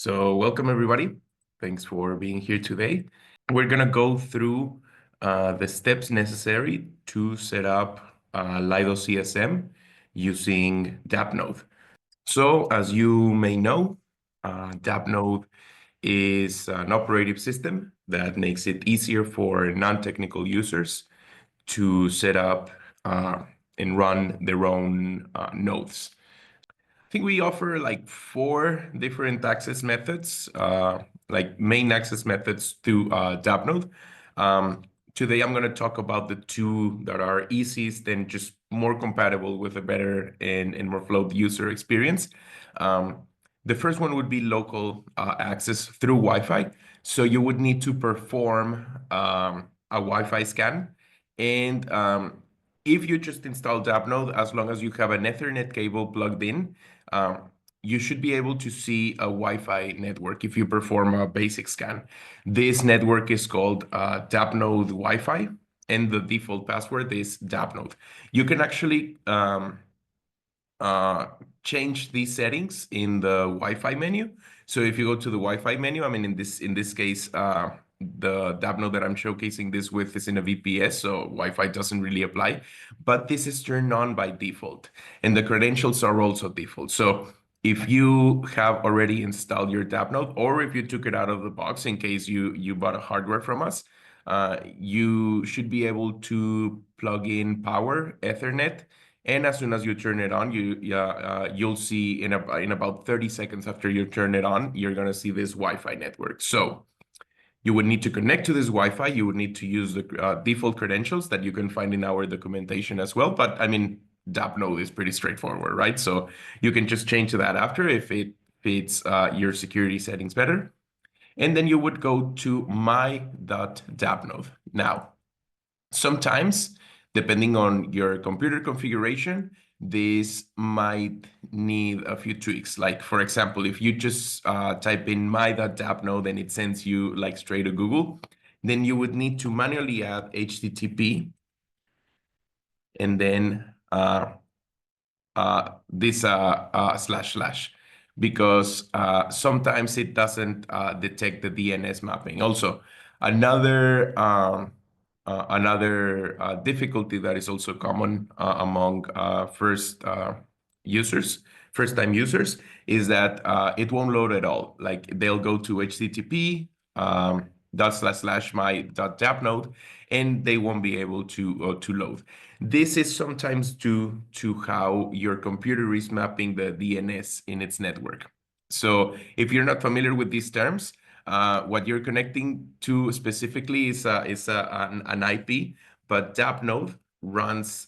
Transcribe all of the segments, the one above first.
So welcome everybody. Thanks for being here today. We're gonna go through the steps necessary to set up Lido CSM using Dappnode. So as you may know, Dappnode is an operating system that makes it easier for non-technical users to set up and run their own nodes. I think we offer like 4 different access methods, like main access methods to Dappnode. Today, I'm going to talk about the 2 that are easiest and just more compatible with a better and more flowed user experience. The first one would be local access through Wi-Fi. So you would need to perform a Wi-Fi scan. And if you just install Dappnode, as long as you have an Ethernet cable plugged in, you should be able to see a Wi-Fi network if you perform a basic scan. This network is called Dappnode Wi-Fi, and the default password is Dappnode. You can actually change these settings in the Wi-Fi menu. So if you go to the Wi-Fi menu, I mean, in this case, the Dappnode that I'm showcasing this with is in a VPS, so Wi-Fi doesn't really apply, but this is turned on by default, and the credentials are also default. So if you have already installed your Dappnode, or if you took it out of the box in case you bought a hardware from us, you should be able to plug in power, Ethernet, and as soon as you turn it on, you'll see in about 30 seconds after you turn it on, you're gonna see this Wi-Fi network. So you would need to connect to this Wi-Fi. You would need to use the default credentials that you can find in our documentation as well. But I mean, Dappnode is pretty straightforward, right? So you can just change that after if it fits your security settings better. And then you would go to my.dappnode. Now, sometimes, depending on your computer configuration, this might need a few tweaks. Like, for example, if you just type in my.dappnode and it sends you like straight to Google, then you would need to manually add HTTP and then this / because sometimes it doesn't detect the DNS mapping. Also, another difficulty that is also common among first-time users is that it won't load at all. Like they'll go to HTTP // my.dappnode, and they won't be able to load. This is sometimes due to how your computer is mapping the DNS in its network. So if you're not familiar with these terms, what you're connecting to specifically is an IP, but Dappnode runs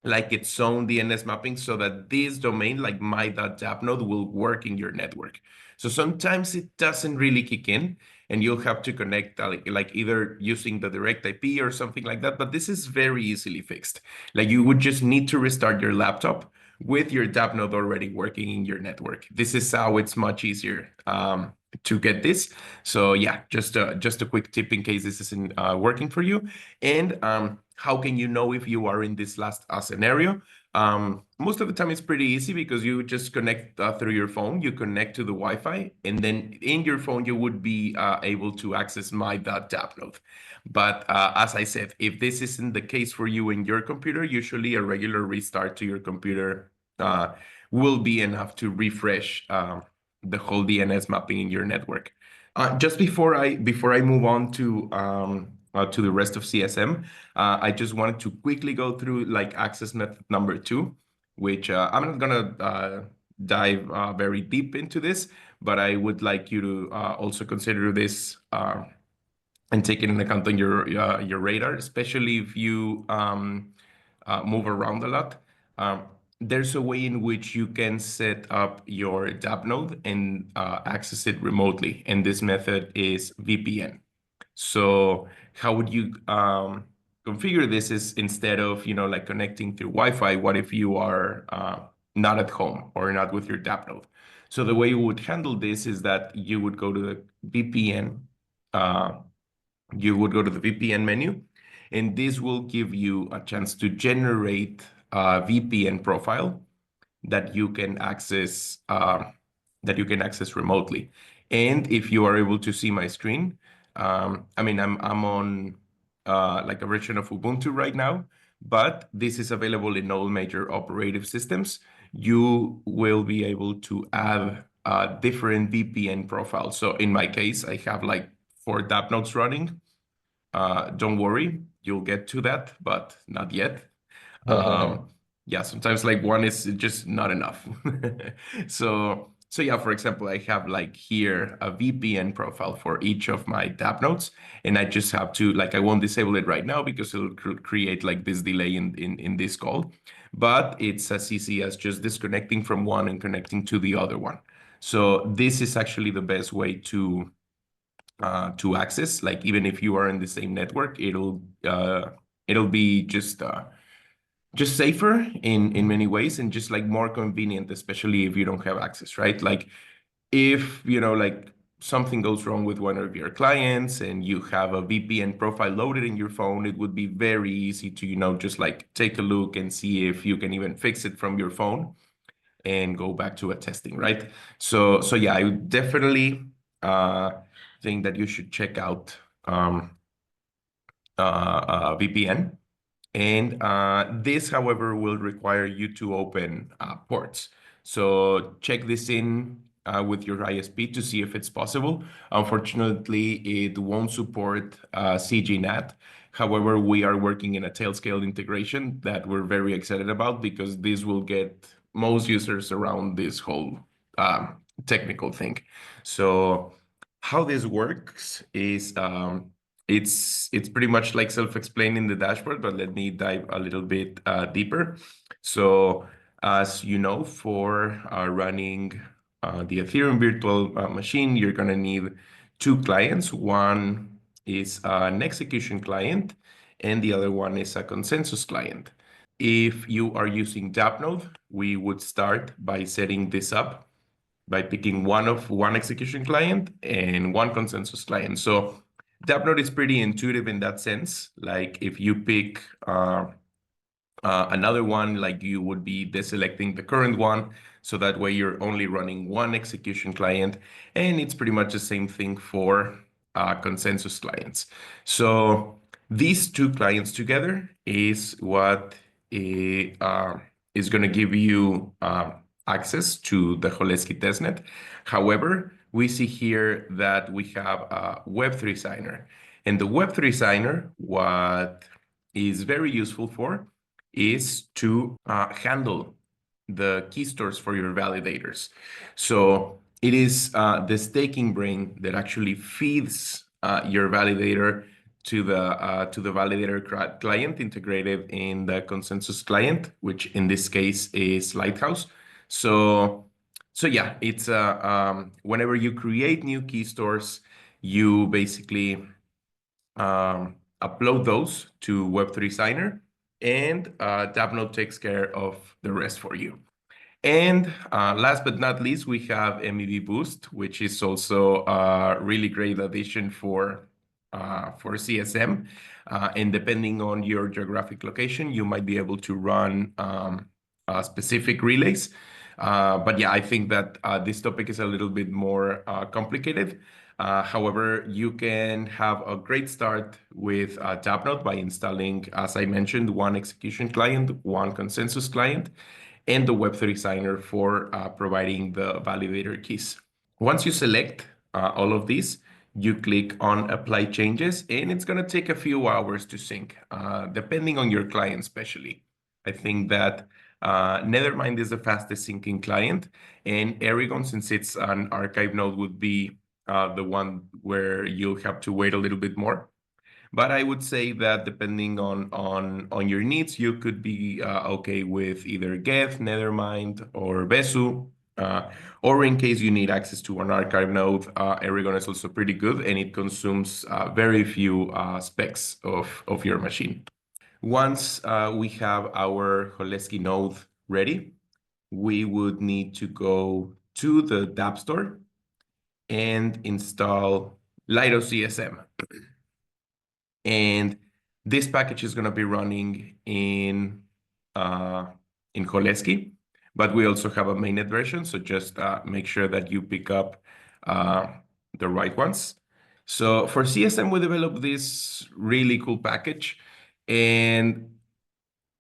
like its own DNS mapping so that this domain, like my.dappnode, will work in your network. So sometimes it doesn't really kick in, and you'll have to connect like either using the direct IP or something like that. But this is very easily fixed. Like you would just need to restart your laptop with your Dappnode already working in your network. This is how it's much easier to get this. So yeah, just a quick tip in case this isn't working for you. And how can you know if you are in this last scenario? Most of the time it's pretty easy because you just connect through your phone. You connect to the Wi-Fi, and then in your phone you would be able to access my.dappnode. But as I said, if this isn't the case for you in your computer, usually a regular restart to your computer will be enough to refresh the whole DNS mapping in your network. Just before I move on to the rest of CSM, I just wanted to quickly go through like access method number 2, which I'm not gonna dive very deep into this, but I would like you to also consider this and take it into account on your radar, especially if you move around a lot. There's a way in which you can set up your Dappnode and access it remotely, and this method is VPN. So how would you configure this is instead of like connecting through Wi-Fi, what if you are not at home or not with your Dappnode? So the way you would handle this is that you would go to the VPN. You would go to the VPN menu, and this will give you a chance to generate a VPN profile that you can access that you can access remotely. And if you are able to see my screen, I mean, I'm on like a version of Ubuntu right now, but this is available in all major operating systems. You will be able to add different VPN profiles. So in my case, I have like 4 Dappnodes running. Don't worry, you'll get to that, but not yet. Um, yeah, sometimes like one is just not enough. So yeah, for example, I have like here a VPN profile for each of my Dappnodes, and I just have to like I won't disable it right now because it'll create like this delay in this call, but it's as easy as just disconnecting from one and connecting to the other one. So this is actually the best way to access. Like even if you are in the same network, it'll be just safer in many ways and just like more convenient, especially if you don't have access, right? Like if like something goes wrong with one of your clients and you have a VPN profile loaded in your phone, it would be very easy to just like take a look and see if you can even fix it from your phone and go back to a testing, right? So yeah, I would definitely think that you should check out VPN. And this, however, will require you to open ports. So check this in with your ISP to see if it's possible. Unfortunately, it won't support CGNAT. However, we are working in a tail-scale integration that we're very excited about because this will get most users around this whole technical thing. So how this works is it's pretty much like self-explained in the dashboard, but let me dive a little bit deeper. So as you know, for running the Ethereum virtual machine, you're going to need 2 clients. One is an execution client, and the other one is a consensus client. If you are using Dappnode, we would start by setting this up by picking one execution client and one consensus client. So Dappnode is pretty intuitive in that sense. Like if you pick another one, like you would be deselecting the current one. So that way you're only running one execution client. And it's pretty much the same thing for consensus clients. So these 2 clients together is what is going to give you access to the Holesky testnet. However, we see here that we have a Web3 signer. And the Web3 signer, what is very useful for is to handle the keystores for your validators. So it is the staking brain that actually feeds your validator to the validator client integrated in the consensus client, which in this case is Lighthouse. So yeah, it's whenever you create new keystores, you basically upload those to Web3 Signer, and Dappnode takes care of the rest for you. And last but not least, we have MEV Boost, which is also a really great addition for CSM. And depending on your geographic location, you might be able to run specific relays. But yeah, I think that this topic is a little bit more complicated. However, you can have a great start with Dappnode by installing, as I mentioned, one execution client, one consensus client, and the Web3 signer for providing the validator keys. Once you select all of these, you click on apply changes, and it's going to take a few hours to sync, depending on your client, especially. I think that Nethermind is the fastest syncing client, and Aragon, since it's an archive node, would be the one where you'll have to wait a little bit more. But I would say that depending on your needs, you could be okay with either Geth, Nethermind, or Besu. Or in case you need access to an archive node, Aragon is also pretty good, and it consumes very few specs of your machine. Once we have our Holesky node ready, we would need to go to the Dapp store and install Lido CSM. And this package is going to be running in Holesky. but we also have a mainnet version. So just make sure that you pick up the right ones. So for CSM, we developed this really cool package. And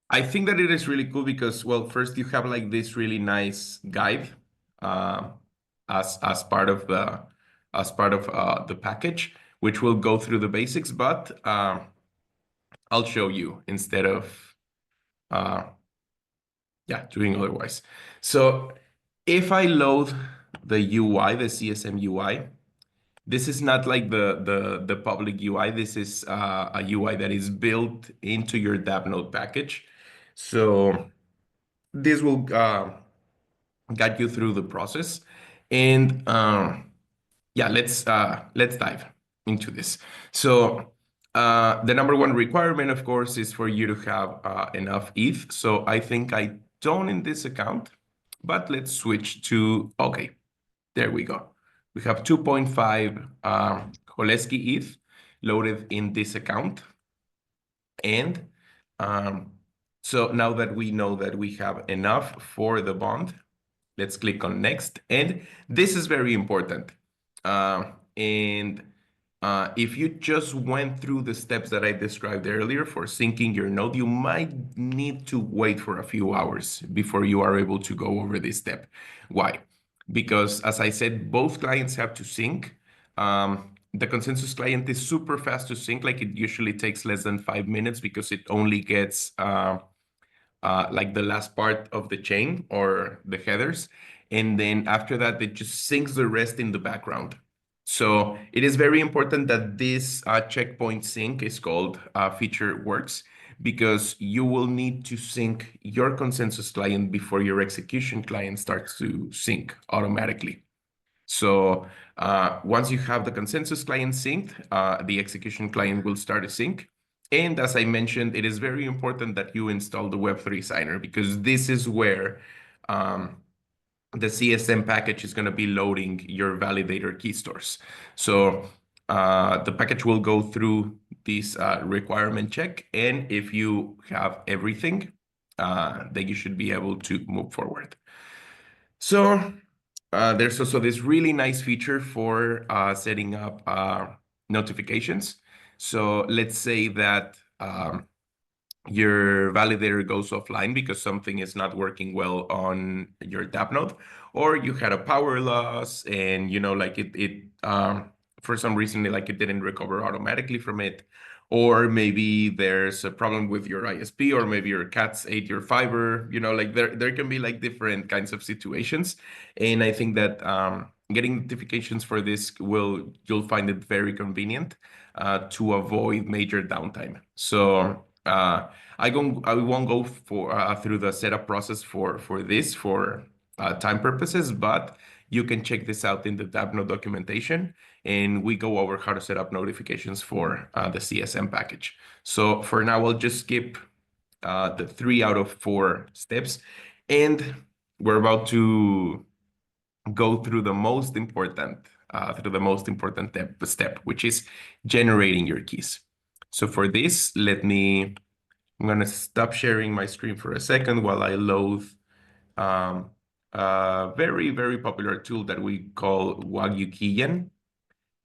I think that it is really cool because, well, first you have like this really nice guide uh, as part of the package, which will go through the basics. But I'll show you instead of uh, yeah, doing otherwise. So if I load the UI, the CSM UI, this is not like the public UI. This is a UI that is built into your Dappnode package. So this will guide you through the process. And yeah, let's dive into this. So the number one requirement, of course, is for you to have enough ETH. So I think I don't in this account, but let's switch to, okay, there we go. We have 2.5 Koleski ETH loaded in this account. And so now that we know that we have enough for the bond, let's click on next. And this is very important. And if you just went through the steps that I described earlier for syncing your node, you might need to wait for a few hours before you are able to go over this step. Why? Because as I said, both clients have to sync. The consensus client is super fast to sync, like it usually takes less than 5 minutes because it only gets like the last part of the chain or the headers. And then after that, it just syncs the rest in the background. So it is very important that this checkpoint sync is called feature works because you will need to sync your consensus client before your execution client starts to sync automatically. So once you have the consensus client synced, the execution client will start to sync. And as I mentioned, it is very important that you install the Web3 signer because this is where the CSM package is going to be loading your validator keystores. So the package will go through this requirement check. And if you have everything, then you should be able to move forward. So there's also this really nice feature for setting up notifications. So let's say that your validator goes offline because something is not working well on your tap node, or you had a power loss and like it for some reason like it didn't recover automatically from it, or maybe there's a problem with your ISP, or maybe your cats ate your fiber, like there can be like different kinds of situations. And I think that getting notifications for this you'll find it very convenient to avoid major downtime. So I won't go through the setup process for this for time purposes, but you can check this out in the Dappnode documentation, and we go over how to set up notifications for the CSM package. So for now, I'll just skip the 3 out of 4 steps, and we're about to go through the most important step, which is generating your keys. So for this, I'm going to stop sharing my screen for a second while I load a very, very popular tool that we call Wagyu Kiyen.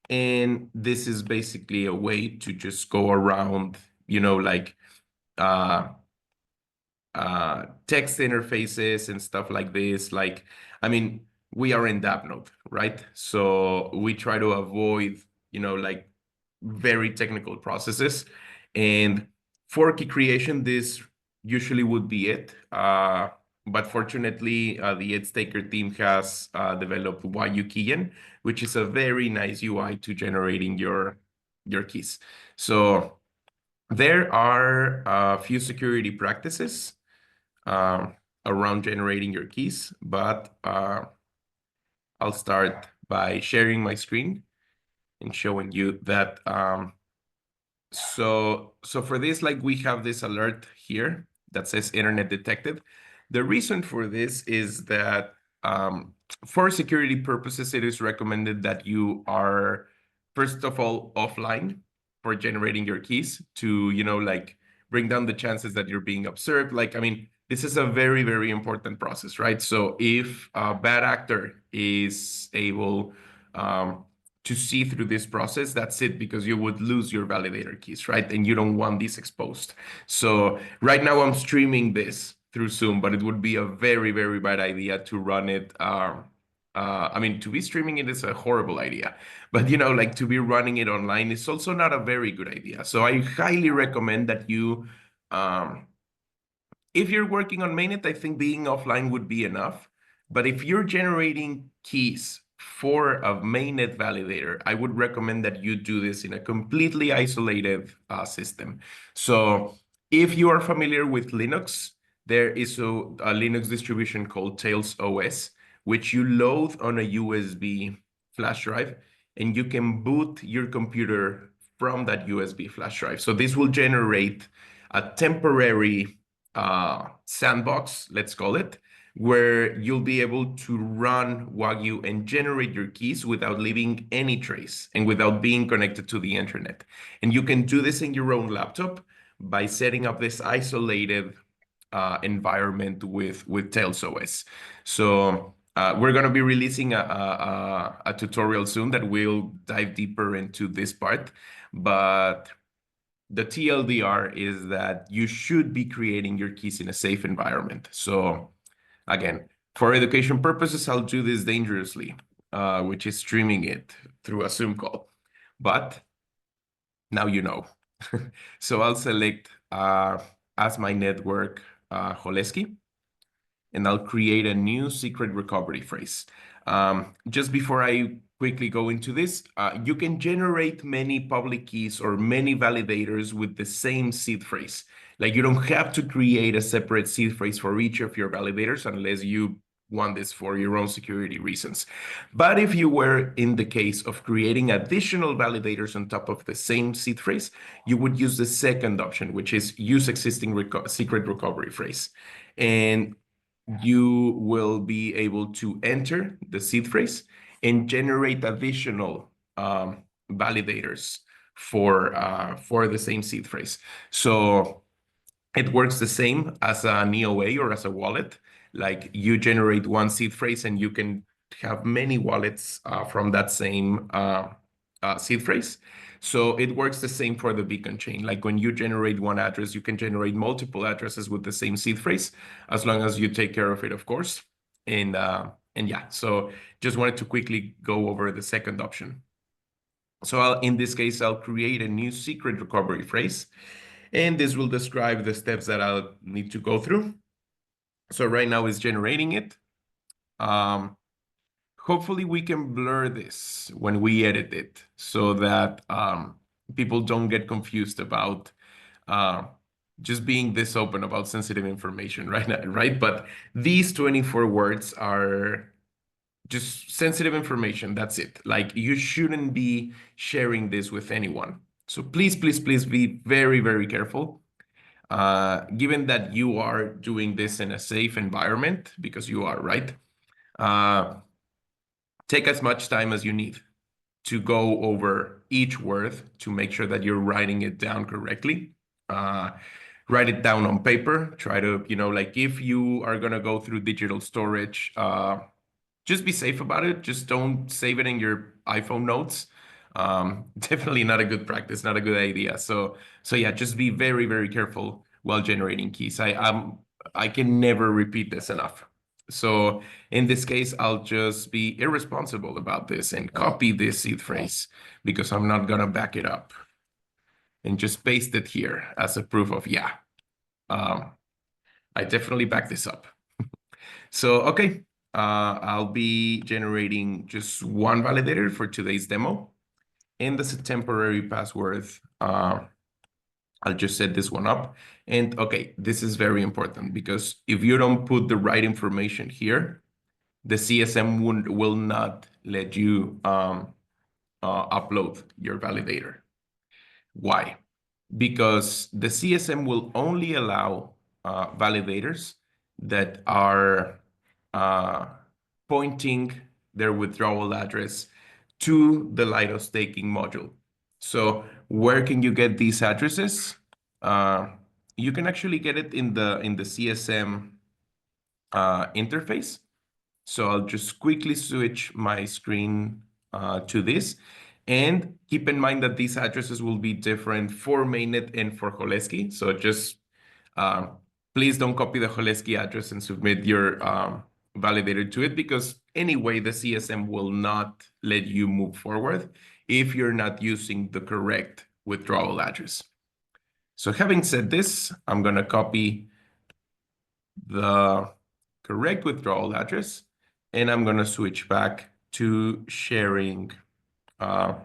And this is basically a way to just go around, like text interfaces and stuff like this. Like, I mean, we are in Dappnode, right? So we try to avoid, like very technical processes. And for key creation, this usually would be it. But fortunately, the EdStaker team has developed YuKeyen, which is a very nice UI to generating your keys. So there are a few security practices around generating your keys, but I'll start by sharing my screen and showing you that. So for this, like we have this alert here that says internet detected. The reason for this is that for security purposes, it is recommended that you are, first of all, offline for generating your keys to, like bring down the chances that you're being observed. Like, I mean, this is a very, very important process, right? So if a bad actor is able to see through this process, that's it, because you would lose your validator keys, right? And you don't want these exposed. So right now I'm streaming this through Zoom, but it would be a very, very bad idea to run it. I mean, to be streaming it is a horrible idea, but like to be running it online is also not a very good idea. So I highly recommend that you, if you're working on mainnet, I think being offline would be enough. But if you're generating keys for a mainnet validator, I would recommend that you do this in a completely isolated system. So if you are familiar with Linux, there is a Linux distribution called Tails OS, which you load on a USB flash drive, and you can boot your computer from that USB flash drive. So this will generate a temporary sandbox, let's call it, where you'll be able to run Wagyu and generate your keys without leaving any trace and without being connected to the internet. And you can do this in your own laptop by setting up this isolated environment with Tails OS. So we're going to be releasing a tutorial soon that will dive deeper into this part, but the TLDR is that you should be creating your keys in a safe environment. So again, for education purposes, I'll do this dangerously, which is streaming it through a Zoom call. But now you know. So I'll select as my network Holesky, and I'll create a new secret recovery phrase. Just before I quickly go into this, you can generate many public keys or many validators with the same seed phrase. Like you don't have to create a separate seed phrase for each of your validators unless you want this for your own security reasons. But if you were in the case of creating additional validators on top of the same seed phrase, you would use the second option, which is use existing secret recovery phrase. And you will be able to enter the seed phrase and generate additional validators for the same seed phrase. So it works the same as an EOA or as a wallet. Like you generate one seed phrase and you can have many wallets from that same seed phrase. So it works the same for the beacon chain. Like when you generate one address, you can generate multiple addresses with the same seed phrase, as long as you take care of it, of course. And yeah, so just wanted to quickly go over the second option. So in this case, I'll create a new secret recovery phrase, and this will describe the steps that I'll need to go through. So right now it's generating it. Hopefully we can blur this when we edit it so that people don't get confused about just being this open about sensitive information right now, right? But these 24 words are just sensitive information. That's it. Like you shouldn't be sharing this with anyone. So please, please, please be very, very careful. Given that you are doing this in a safe environment, because you are, right? Take as much time as you need to go over each word to make sure that you're writing it down correctly. Write it down on paper. Try to, like if you are going to go through digital storage, just be safe about it. Just don't save it in your iPhone notes. Definitely not a good practice, not a good idea. So yeah, just be very, very careful while generating keys. I can never repeat this enough. So in this case, I'll just be irresponsible about this and copy this seed phrase because I'm not gonna back it up, and just paste it here as a proof of, yeah, I definitely back this up. So, okay, I'll be generating just one validator for today's demo. And as a temporary password, I'll just set this one up. And okay, this is very important because if you don't put the right information here, the CSM will not let you upload your validator. Why? Because the CSM will only allow validators that are pointing their withdrawal address to the Lido staking module. So where can you get these addresses? you can actually get it in the CSM interface. So I'll just quickly switch my screen to this. And keep in mind that these addresses will be different for mainnet and for Holesky. So just please don't copy the Holesky address and submit your validator to it, because anyway, the CSM will not let you move forward if you're not using the correct withdrawal address. So having said this, I'm going to copy the correct withdrawal address, and I'm going to switch back to sharing the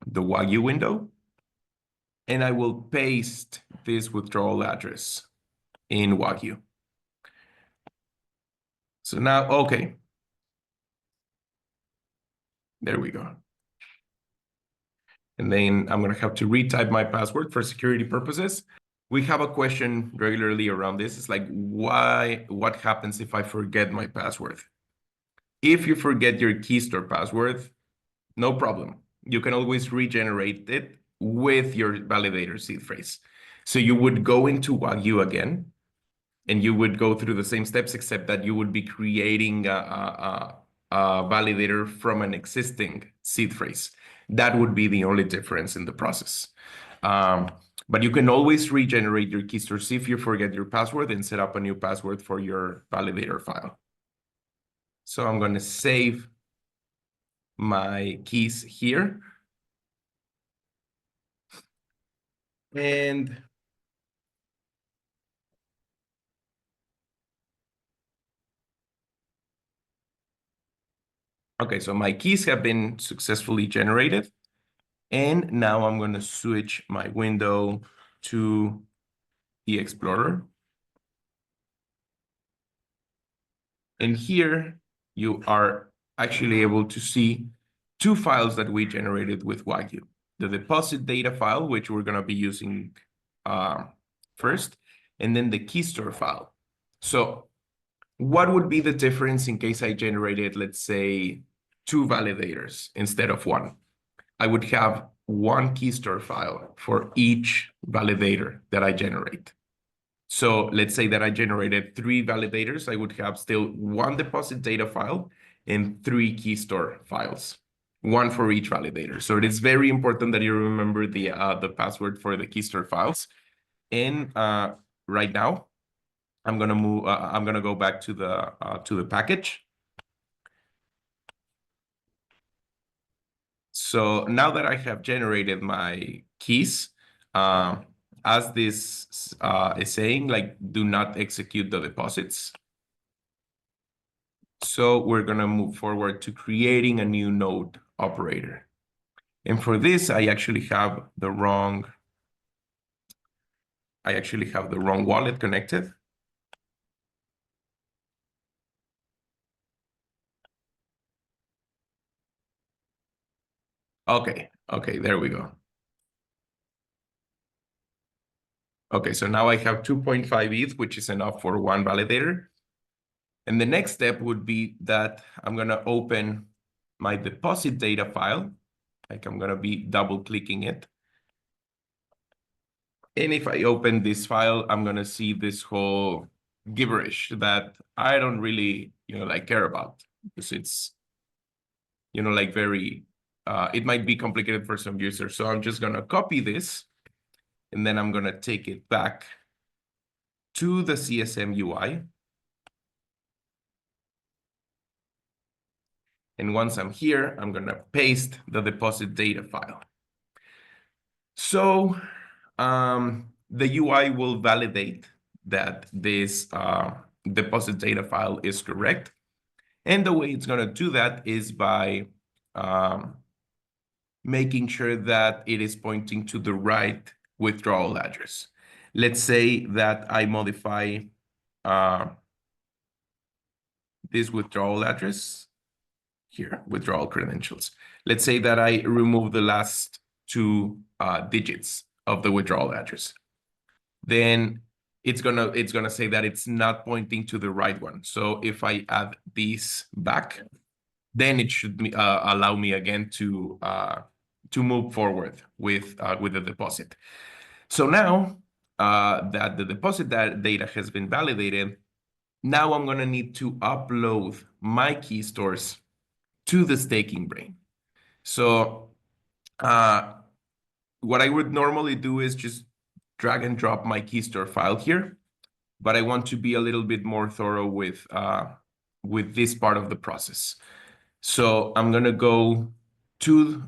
Wagyu window, and I will paste this withdrawal address in Wagyu. So now, okay. There we go. And then I'm going to have to retype my password for security purposes. We have a question regularly around this. It's like, what happens if I forget my password? If you forget your keystore password, no problem. You can always regenerate it with your validator seed phrase. So you would go into Wagyu again, and you would go through the same steps, except that you would be creating a validator from an existing seed phrase. That would be the only difference in the process. But you can always regenerate your keystores if you forget your password and set up a new password for your validator file. So I'm going to save my keys here. And okay, so my keys have been successfully generated. And now I'm going to switch my window to the Explorer. And here you are actually able to see two files that we generated with Wagyu. The deposit data file, which we're going to be using first, and then the keystore file. So what would be the difference in case I generated, let's say, two validators instead of one? I would have one keystore file for each validator that I generate. So let's say that I generated 3 validators. I would have still one deposit data file and 3 keystore files, one for each validator. So it is very important that you remember the password for the keystore files. And right now, I'm gonna move. I'm gonna go back to the package. So now that I have generated my keys, as this is saying, like, do not execute the deposits. So we're going to move forward to creating a new node operator. And for this, I actually have the wrong wallet connected. Okay, there we go. Okay, so now I have 2.5 ETH, which is enough for one validator. And the next step would be that I'm going to open my deposit data file. Like, I'm going to be double clicking it. And if I open this file, I'm going to see this whole gibberish that I don't really, like, care about, because it's, like, very, it might be complicated for some users. So I'm just going to copy this, and then I'm going to take it back to the CSM UI. And once I'm here, I'm going to paste the deposit data file. So the UI will validate that this deposit data file is correct. And the way it's going to do that is by making sure that it is pointing to the right withdrawal address. Let's say that I modify this withdrawal address here, withdrawal credentials. Let's say that I remove the last 2 digits of the withdrawal address. Then it's gonna say that it's not pointing to the right one. So if I add these back, then it should allow me again to move forward with the deposit. So now that the deposit data has been validated, now I'm going to need to upload my key stores to the staking brain. So what I would normally do is just drag and drop my key store file here, but I want to be a little bit more thorough with this part of the process. So I'm going to go to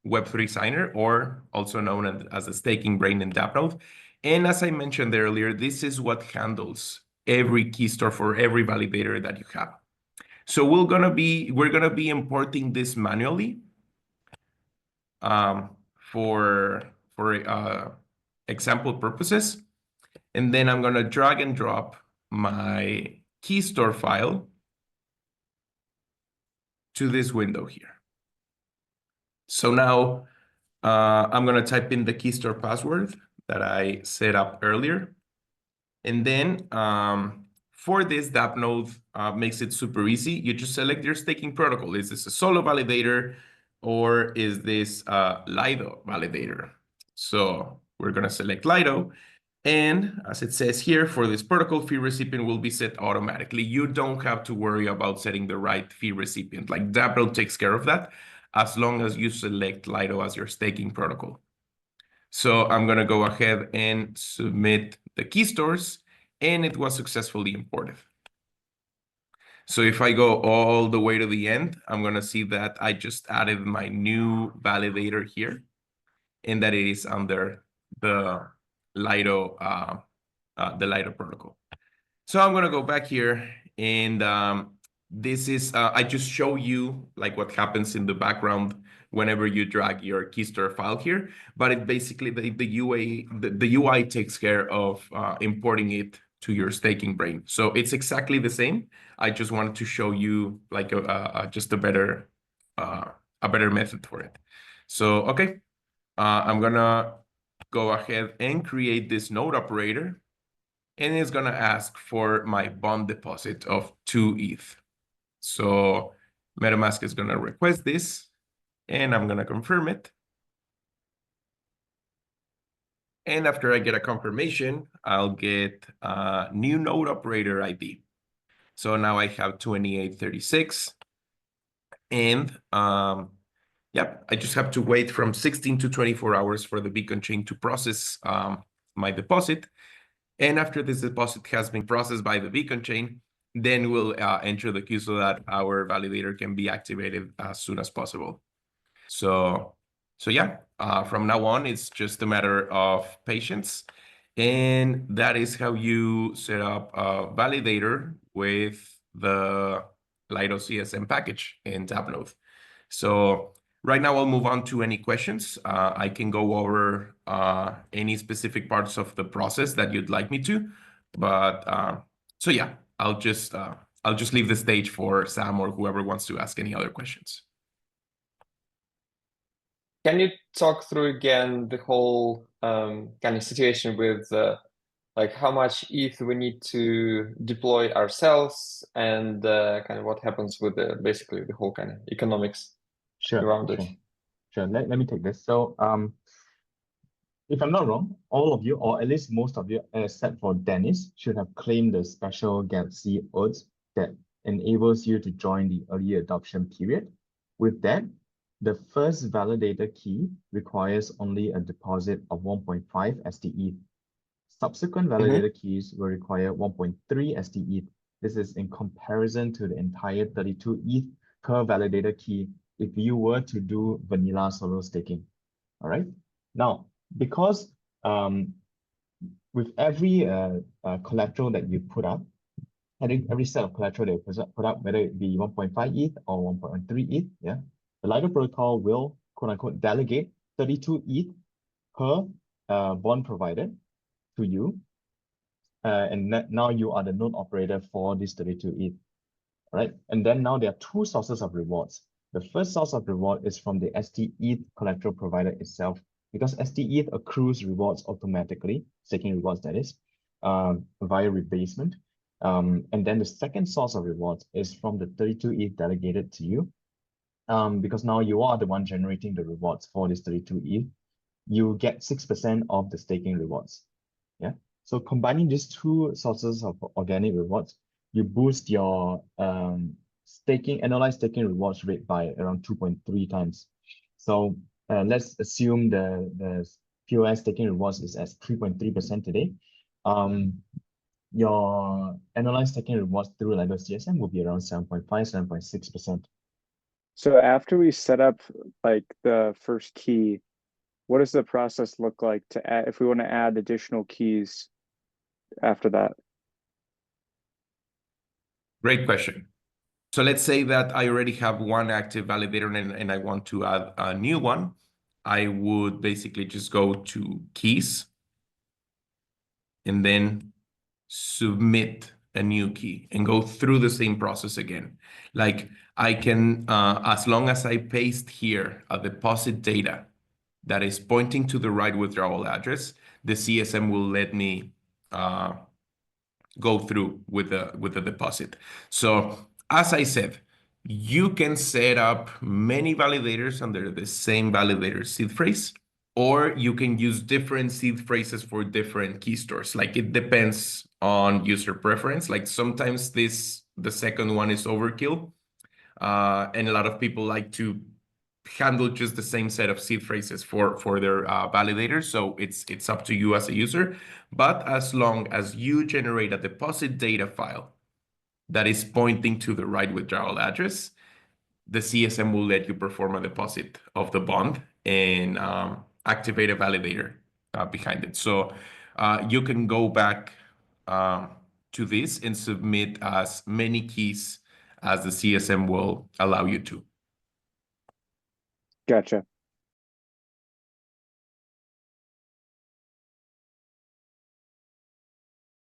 Web3 Signer, or also known as the staking brain in Dappnode. And as I mentioned earlier, this is what handles every key store for every validator that you have. So we're gonna be importing this manually for example purposes, and then I'm gonna drag and drop my key store file to this window here. So now I'm gonna type in the key store password that I set up earlier, and then for this, Dappnode makes it super easy. You just select your staking protocol. Is this a solo validator, or is this a Lido validator? So we're going to select Lido. And as it says here, for this protocol, fee recipient will be set automatically. You don't have to worry about setting the right fee recipient. Like Dappnode takes care of that as long as you select Lido as your staking protocol. So I'm going to go ahead and submit the key stores, and it was successfully imported. So if I go all the way to the end, I'm going to see that I just added my new validator here, and that it is under the Lido protocol. So I'm going to go back here, and this is I just show you like what happens in the background whenever you drag your key store file here, but it basically the UI takes care of importing it to your staking brain. So it's exactly the same. I just wanted to show you like just a better method for it. So okay, I'm gonna go ahead and create this node operator, and it's gonna ask for my bond deposit of 2 ETH. So MetaMask is gonna request this, and I'm gonna confirm it. And after I get a confirmation, I'll get a new node operator ID. So now I have 2836, and yep, I just have to wait from 16 to 24 hours for the beacon chain to process my deposit. And after this deposit has been processed by the beacon chain, then we'll enter the queue so that our validator can be activated as soon as possible. So yeah, from now on, it's just a matter of patience. And that is how you set up a validator with the Lido CSM package in Dappnode. So right now, I'll move on to any questions. I can go over any specific parts of the process that you'd like me to, but so yeah, I'll just leave the stage for Sam or whoever wants to ask any other questions. Can you talk through again the whole kind of situation with like how much ETH we need to deploy ourselves, and kind of what happens with basically the whole kind of economics around it? Sure. Let me take this. So if I'm not wrong, all of you, or at least most of you, except for Dennis, should have claimed the special Galaxy Oats that enables you to join the early adoption period. With that, the first validator key requires only a deposit of 1.5 STE. Subsequent validator keys will require 1.3 STE. This is in comparison to the entire 32 ETH per validator key if you were to do vanilla solo staking. All right. Now, because with every collateral that you put up, every set of collateral that you put up, whether it be 1.5 ETH or 1.3 ETH, yeah, the Lido protocol will quote unquote delegate 32 ETH per bond provided to you, and now you are the node operator for this 32 ETH. All right, and then now there are two sources of rewards. The first source of reward is from the STETH collateral provider itself, because STETH accrues rewards automatically, staking rewards that is, via rebasement. And then the second source of rewards is from the 32 ETH delegated to you, because now you are the one generating the rewards for this 32 ETH. You get 6% of the staking rewards. Yeah. So combining these two sources of organic rewards, you boost your annualized staking rewards rate by around 2.3 times. So let's assume the POS staking rewards is at 3.3% today. Your annualized staking rewards through Lido CSM will be around 7.5, 7.6%. So after we set up like the first key, what does the process look like to add if we want to add additional keys after that? Great question. So let's say that I already have one active validator and I want to add a new one. I would basically just go to keys and then submit a new key and go through the same process again. Like I can, as long as I paste here a deposit data that is pointing to the right withdrawal address, the CSM will let me go through with the deposit. So as I said, you can set up many validators under the same validator seed phrase, or you can use different seed phrases for different key stores. Like it depends on user preference. Like sometimes the second one is overkill, and a lot of people like to handle just the same set of seed phrases for their validators. So it's up to you as a user. But as long as you generate a deposit data file that is pointing to the right withdrawal address, the CSM will let you perform a deposit of the bond and activate a validator behind it. So you can go back to this and submit as many keys as the CSM will allow you to. Gotcha.